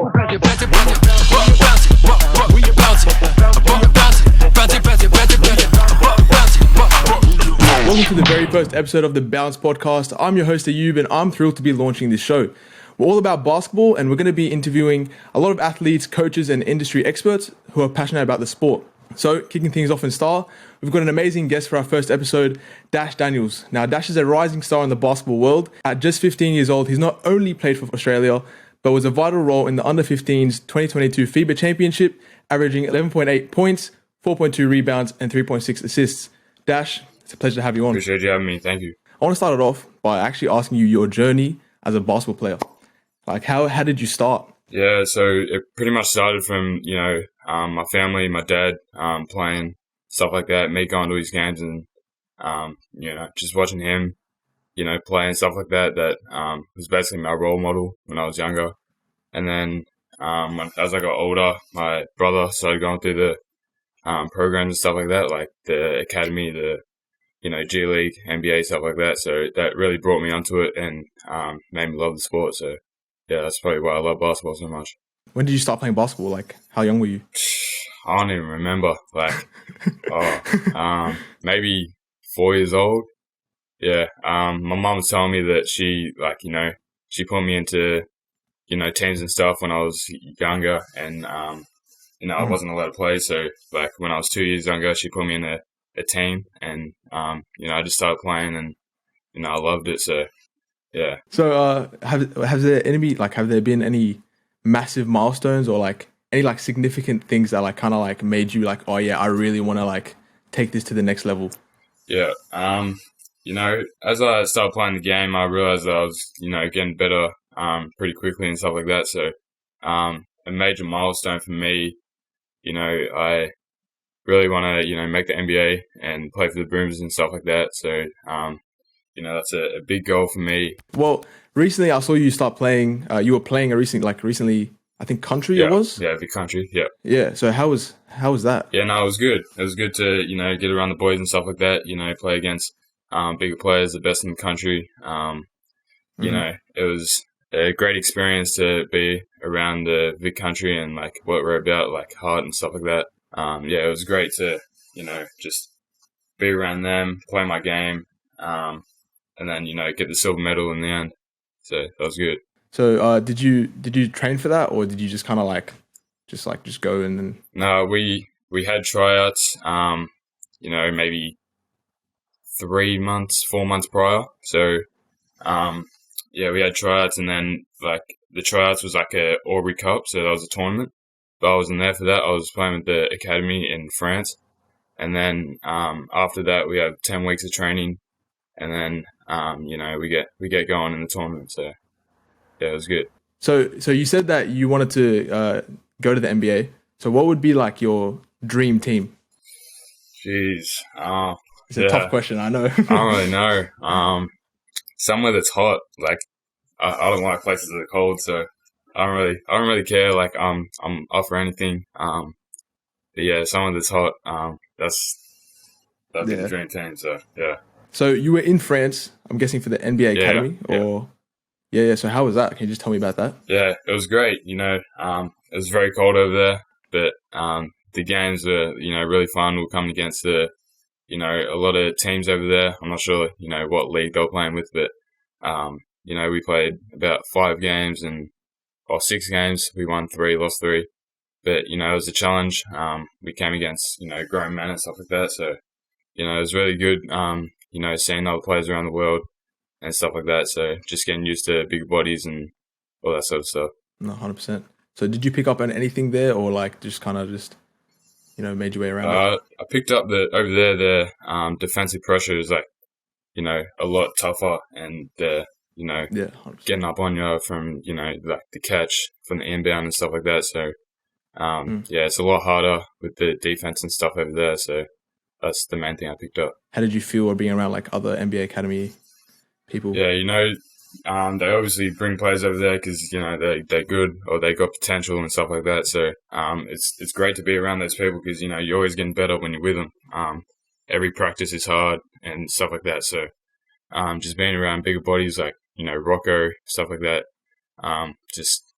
Welcome to the very first episode of the Bounce Podcast. I'm your host Ayub, and I'm thrilled to be launching this show. We're all about basketball, and we're going to be interviewing a lot of athletes, coaches, and industry experts who are passionate about the sport. So, kicking things off in style, we've got an amazing guest for our first episode, Dash Daniels. Now, Dash is a rising star in the basketball world. At just 15 years old, he's not only played for Australia, but was a vital role in the Under-15s 2022 FIBA Championship, averaging 11.8 points, 4.2 rebounds, and 3.6 assists. Dash, it's a pleasure to have you on. Appreciate you having me. Thank you. I want to start it off by actually asking you your journey as a basketball player. Like, how did you start? Yeah, so it pretty much started from, my family, my dad playing, stuff like that, me going to his games and, just watching him, play and stuff like that. That was basically my role model when I was younger. And then as I got older, my brother started going through the programs and stuff like that, like the academy, the G League, NBA, stuff like that. So that really brought me onto it and made me love the sport. So yeah, that's probably why I love basketball so much. When did you start playing basketball? Like, how young were you? I don't even remember. Like, maybe 4 years old. Yeah. My mom was telling me that she put me into, teams and stuff when I was younger, and I wasn't allowed to play. So like when I was 2 years younger, she put me in a team, and I just started playing, and I loved it. So yeah. So have there been any massive milestones or like any like significant things that like kind of like made you like, oh yeah, I really want to like take this to the next level? Yeah. As I started playing the game, I realized that I was getting better pretty quickly and stuff like that. So a major milestone for me, I really want to make the NBA and play for the Boomers and stuff like that. So that's a big goal for me. Well, recently I saw you start playing. You were playing recently, I think country. Yeah, it was. Yeah, big country. Yeah. Yeah. So how was that? Yeah, no, it was good. It was good to get around the boys and stuff like that. Play against bigger players, the best in the country. It was a great experience to be around the big country and like what we're about, like heart and stuff like that. It was great to just be around them, play my game, and then get the silver medal in the end. So that was good. So did you train for that, or did you just kind of just go and then? No, we had tryouts. Maybe 3 months, 4 months prior. So we had tryouts, and then like the tryouts was like a Aubrey Cup, so that was a tournament. But I wasn't there for that. I was playing with the academy in France, and then after that we have 10 weeks of training, and then we get going in the tournament. So yeah, it was good. So you said that you wanted to go to the NBA. So what would be like your dream team? Jeez, it's a tough question, I know. I don't really know. Somewhere that's hot. Like I don't like places that are cold, so I don't really care. Like I'm up for anything. But yeah, somewhere that's hot. That'd be the dream team. So yeah. So you were in France, I'm guessing, for the NBA Academy, or yeah. So how was that? Can you just tell me about that? Yeah, it was great. It was very cold over there, but the games were really fun. We're coming against a lot of teams over there. I'm not sure what league they were playing with, but we played about 5 games or 6 games. We won 3, lost 3, but it was a challenge. We came against grown men and stuff like that. So it was really good. Seeing other players around the world and stuff like that. So just getting used to bigger bodies and all that sort of stuff. No, 100%. So did you pick up on anything there, or like just kind of made your way around? I picked up over there the defensive pressure is like a lot tougher, and the getting up on you from like the catch from the inbound and stuff like that. So it's a lot harder with the defense and stuff over there. So that's the main thing I picked up. How did you feel being around like other NBA Academy people? Yeah, they obviously bring players over there because they're good or they got potential and stuff like that. So it's great to be around those people because you're always getting better when you're with them. Every practice is hard and stuff like that. So just being around bigger bodies like Rocco, stuff like that. Just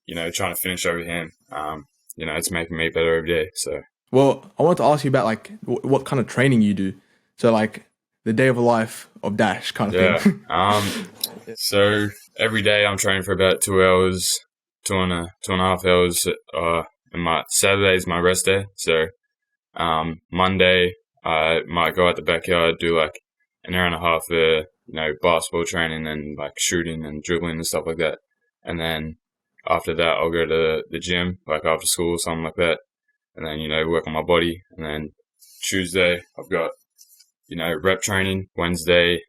trying to finish over him. It's making me better every day. So, well, I wanted to ask you about like what kind of training you do. So like the day of a life of Dash kind of thing. So every day I'm training for about 2 hours, two and a half hours. And my Saturday is my rest day. So, Monday I might go out the backyard, do like an hour and a half of, basketball training and like shooting and dribbling and stuff like that. And then after that, I'll go to the gym, like after school or something like that. And then, work on my body. And then Tuesday, I've got, rep training. Wednesday,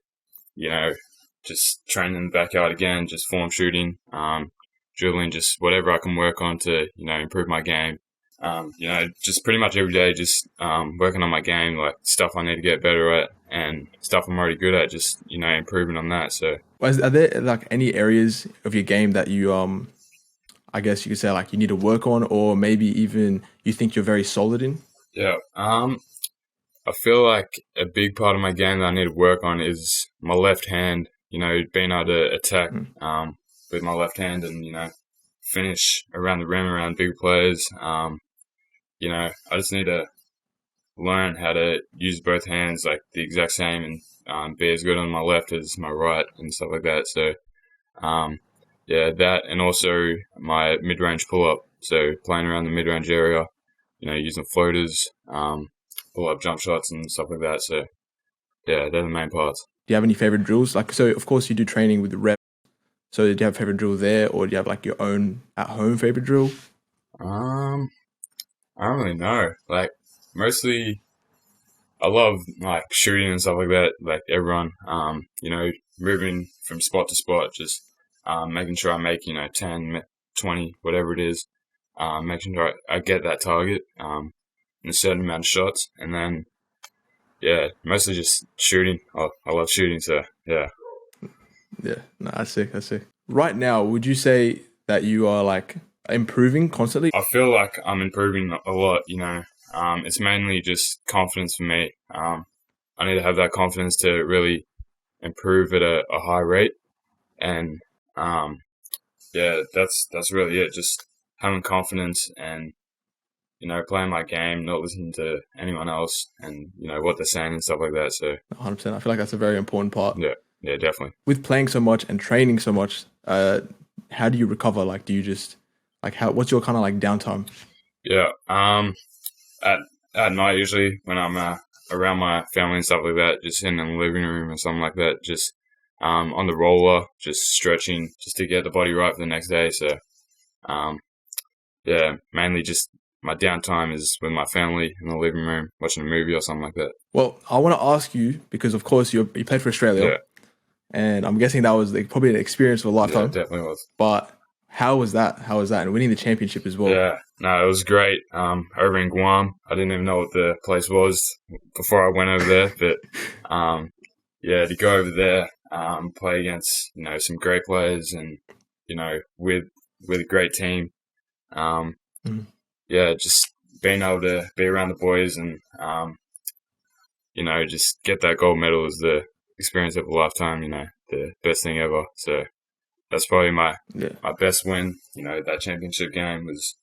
just training in the backyard again, just form shooting, dribbling, just whatever I can work on to, improve my game. Just pretty much every day, just working on my game, like stuff I need to get better at and stuff I'm already good at, just, improving on that. So, are there like any areas of your game that you, I guess you could say like you need to work on, or maybe even you think you're very solid in? Yeah. I feel like a big part of my game that I need to work on is my left hand, being able to attack, with my left hand and, finish around the rim, around big players. I just need to learn how to use both hands like the exact same and be as good on my left as my right and stuff like that. So, that and also my mid-range pull-up. So playing around the mid-range area, using floaters, pull-up jump shots and stuff like that. So, they're the main parts. Do you have any favorite drills? Like, so of course you do training with the rep. So do you have a favorite drill there, or do you have like your own at-home favorite drill? I don't really know. Like, mostly I love like shooting and stuff like that, like everyone, moving from spot to spot, just making sure I make, 10, 20, whatever it is, making sure I get that target in a certain amount of shots. And then, mostly just shooting. I love shooting, so yeah. Yeah, no, I see. Right now, would you say that you are like improving constantly? I feel like I'm improving a lot, It's mainly just confidence for me. I need to have that confidence to really improve at a high rate. And, that's really it. Just having confidence and, playing my game, not listening to anyone else and, what they're saying and stuff like that. So 100%. I feel like that's a very important part. Yeah, definitely. With playing so much and training so much, how do you recover? Like, do you just what's your kind of like downtime? Yeah. At night usually when I'm around my family and stuff like that, just sitting in the living room or something like that, just on the roller, just stretching, just to get the body right for the next day. So, mainly just my downtime is with my family in the living room, watching a movie or something like that. Well, I want to ask you because, of course, you played for Australia. Yeah. And I'm guessing that was like probably an experience of a lifetime. Yeah, it definitely was. But how was that? And winning the championship as well? Yeah, no, it was great. Over in Guam, I didn't even know what the place was before I went over there. But to go over there, play against some great players and with a great team. Just being able to be around the boys and just get that gold medal is the experience of a lifetime, the best thing ever. So that's probably my best win. That championship game was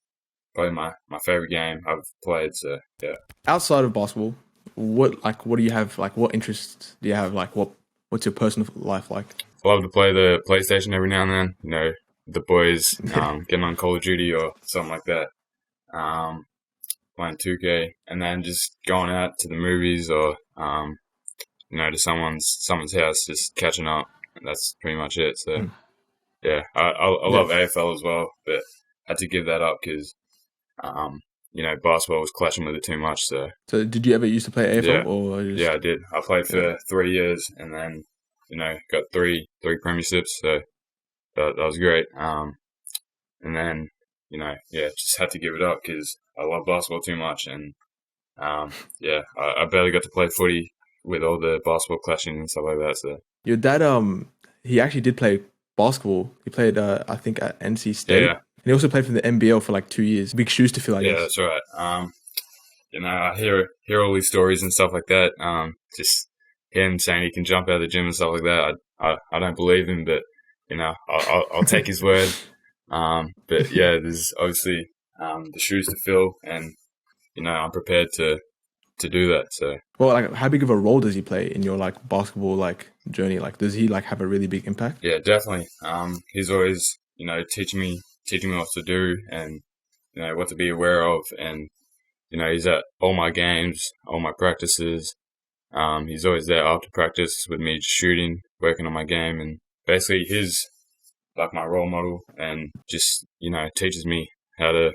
probably my favorite game I've played. So yeah. Outside of basketball, what do you have? Like, what interests do you have? Like, what's your personal life like? I love to play the PlayStation every now and then. The boys getting on Call of Duty or something like that. Playing 2K, and then just going out to the movies or to someone's house, just catching up. And that's pretty much it. So I love AFL as well, but I had to give that up because basketball was clashing with it too much. So did you ever used to play AFL? Yeah, or yeah, I did. I played for 3 years, and then got three premierships. So that was great. And then just had to give it up because I love basketball too much, and I barely got to play footy with all the basketball clashing and stuff like that. So your dad, he actually did play basketball. He played, I think, at NC State. Yeah. And he also played for the NBL for like 2 years. Big shoes to fill, I guess. Yeah, that's right. I hear all these stories and stuff like that. Just him saying he can jump out of the gym and stuff like that. I don't believe him, but I'll take his word. But yeah, there's obviously the shoes to fill, and I'm prepared to do that. So Well, like, how big of a role does he play in your like basketball like journey? Like, does he like have a really big impact? yeah, definitely. He's always teaching me what to do, and what to be aware of, and he's at all my games, all my practices. He's always there after practice with me, just shooting, working on my game, and basically he's like my role model, and just teaches me how to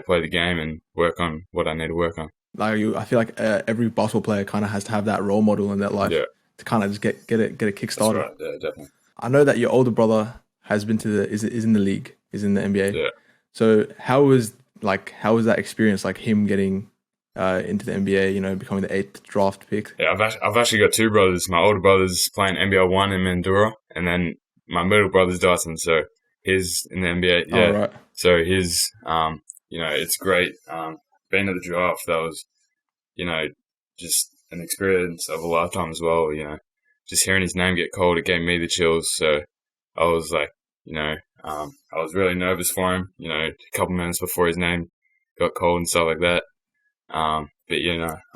play the game and work on what I need to work on. Like, I feel like every basketball player kind of has to have that role model in their life to kind of just get a kick started. That's right. Yeah, definitely. I know that your older brother has been to is in the league, is in the NBA. Yeah. So how was that experience, like him getting into the NBA, becoming the 8th draft pick? Yeah, I've actually got two brothers. My older brother's playing NBA 1 in Mandurah, and then my middle brother's Dyson, so he's in the NBA. Yeah. Oh, right. So he's, it's great. Being at the draft, that was, just an experience of a lifetime as well. Just hearing his name get called, it gave me the chills. So I was like, I was really nervous for him, a couple minutes before his name got called and stuff like that. But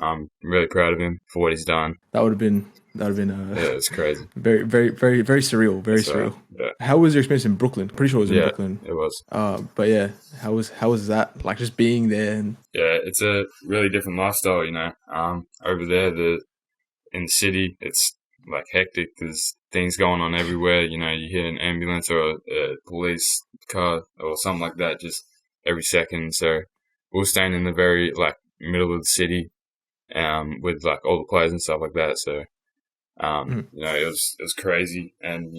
I'm really proud of him for what he's done. That would have been Yeah, it's crazy. very, very, very, very surreal. Very That's surreal. right. Yeah. How was your experience in Brooklyn? Pretty sure it was in Brooklyn. It was. But yeah, how was that? Like, just being there and Yeah, it's a really different lifestyle, over there, in the city, it's like hectic. There's things going on everywhere. You hear an ambulance or a police car or something like that just every second. So we're staying in the very like middle of the city, with like all the players and stuff like that. So, it was crazy, and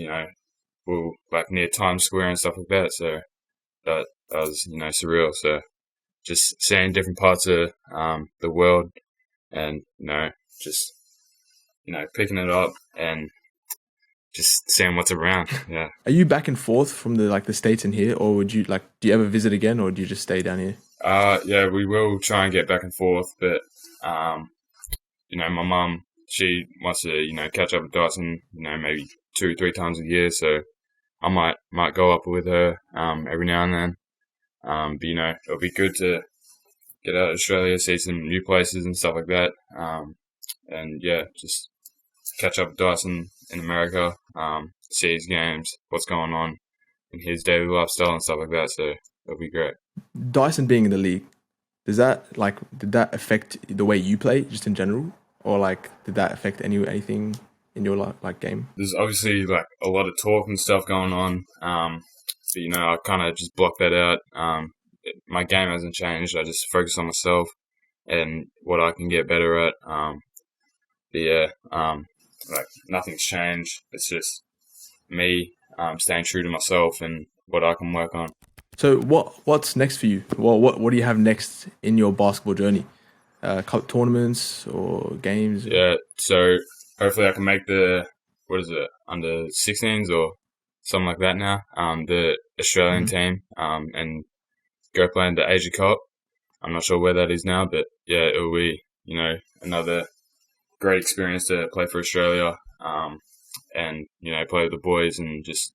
we're like near Times Square and stuff like that. So that was surreal. So just seeing different parts of the world, and just picking it up and just seeing what's around. Yeah. Are you back and forth from the States and here, or would you do you ever visit again, or do you just stay down here? Yeah, we will try and get back and forth, but my mum, she wants to catch up with Dyson, maybe 2-3 times a year, so I might go up with her every now and then. But it'll be good to get out of Australia, see some new places and stuff like that. And yeah, just catch up with Dyson in America, see his games, what's going on in his daily lifestyle and stuff like that. So it'll be great. Dyson being in the league, did that affect the way you play just in general, or did that affect anything in your game? There's obviously a lot of talk and stuff going on, but I kind of just block that out. My game hasn't changed. I just focus on myself and what I can get better at. But yeah, nothing's changed. It's just me staying true to myself and what I can work on. So what's next for you? Well, what do you have next in your basketball journey? Cup tournaments or games? Yeah, so hopefully I can make the, under 16s or something like that now, the Australian team, and go play in the Asia Cup. I'm not sure where that is now, but yeah, it'll be, another great experience to play for Australia, and, play with the boys and just,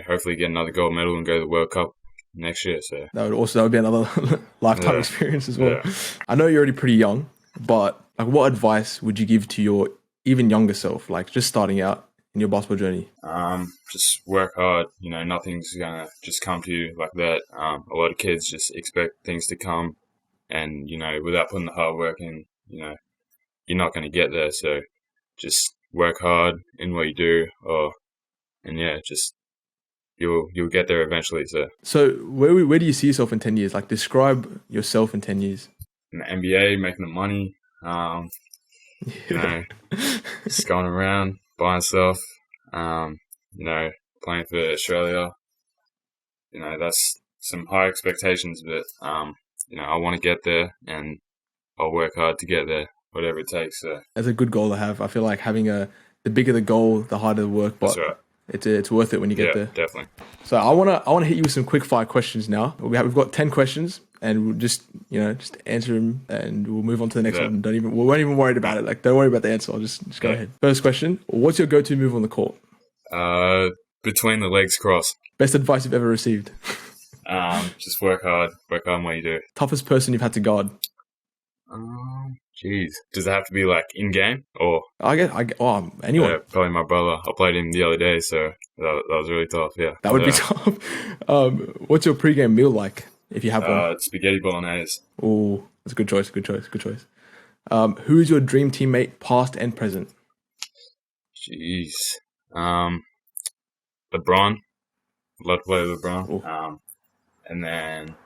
hopefully get another gold medal and go to the World Cup next year. So that would be another lifetime experience as well. Yeah. I know you're already pretty young, but what advice would you give to your even younger self, just starting out in your basketball journey? Just work hard. Nothing's gonna just come to you like that. A lot of kids just expect things to come, and without putting the hard work in, you're not gonna get there. So just work hard in what you do, and yeah, just you'll get there eventually. So where do you see yourself in 10 years? Describe yourself in 10 years. In the NBA, making the money, just going around, buying stuff, playing for Australia. That's some high expectations, but, I want to get there, and I'll work hard to get there, whatever it takes. So. That's a good goal to have. I feel like having the bigger the goal, the harder the work, but that's right. It's worth it when you get there. Definitely. So I wanna hit you with some quick fire questions now. We've got 10 questions, and we'll just answer them, and we'll move on to the next one. We weren't even worried about it. Don't worry about the answer. I'll just go ahead. First question: what's your go-to move on the court? between the legs cross. Best advice you've ever received? Just work hard on what you do. Toughest person you've had to guard? Jeez. Does it have to be like in game or? Anyone. Yeah, probably my brother. I played him the other day, so that was really tough. Yeah, That would be tough. What's your pre-game meal like, if you have one? Spaghetti bolognese. Oh, that's a good choice. Who is your dream teammate, past and present? Jeez. LeBron. Love to play with LeBron. And then,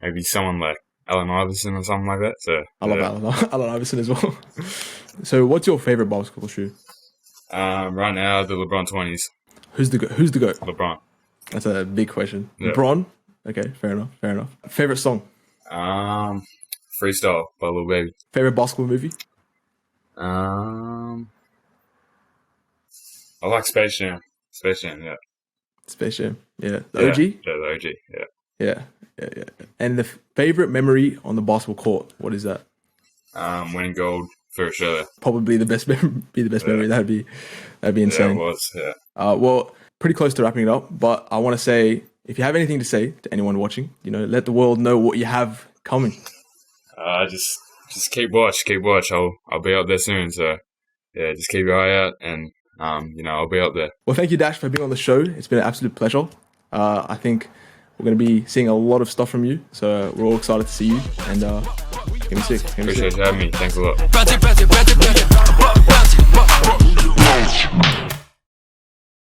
maybe someone like Allen Iverson or something like that. So I love Allen Iverson as well. So, what's your favorite basketball shoe? Right now, the LeBron 20s. Who's the GOAT? LeBron. That's a big question. Yeah. LeBron? Okay, fair enough. Favorite song? Freestyle by Lil Baby. Favorite basketball movie? I like Space Jam. Yeah. Space Jam. Yeah. The OG? Yeah, the OG. Yeah. Yeah. And the favorite memory on the basketball court, what is that? Winning gold for Australia. Probably the best memory. That'd be insane. Yeah, it was. Yeah. Well, pretty close to wrapping it up, but I want to say, if you have anything to say to anyone watching, let the world know what you have coming. Just keep watch. I'll be out there soon. So yeah, just keep your eye out, and I'll be out there. Well, thank you, Dash, for being on the show. It's been an absolute pleasure. I think we're going to be seeing a lot of stuff from you, so we're all excited to see you, and it's going to be sick. Appreciate you having me. Thanks a lot.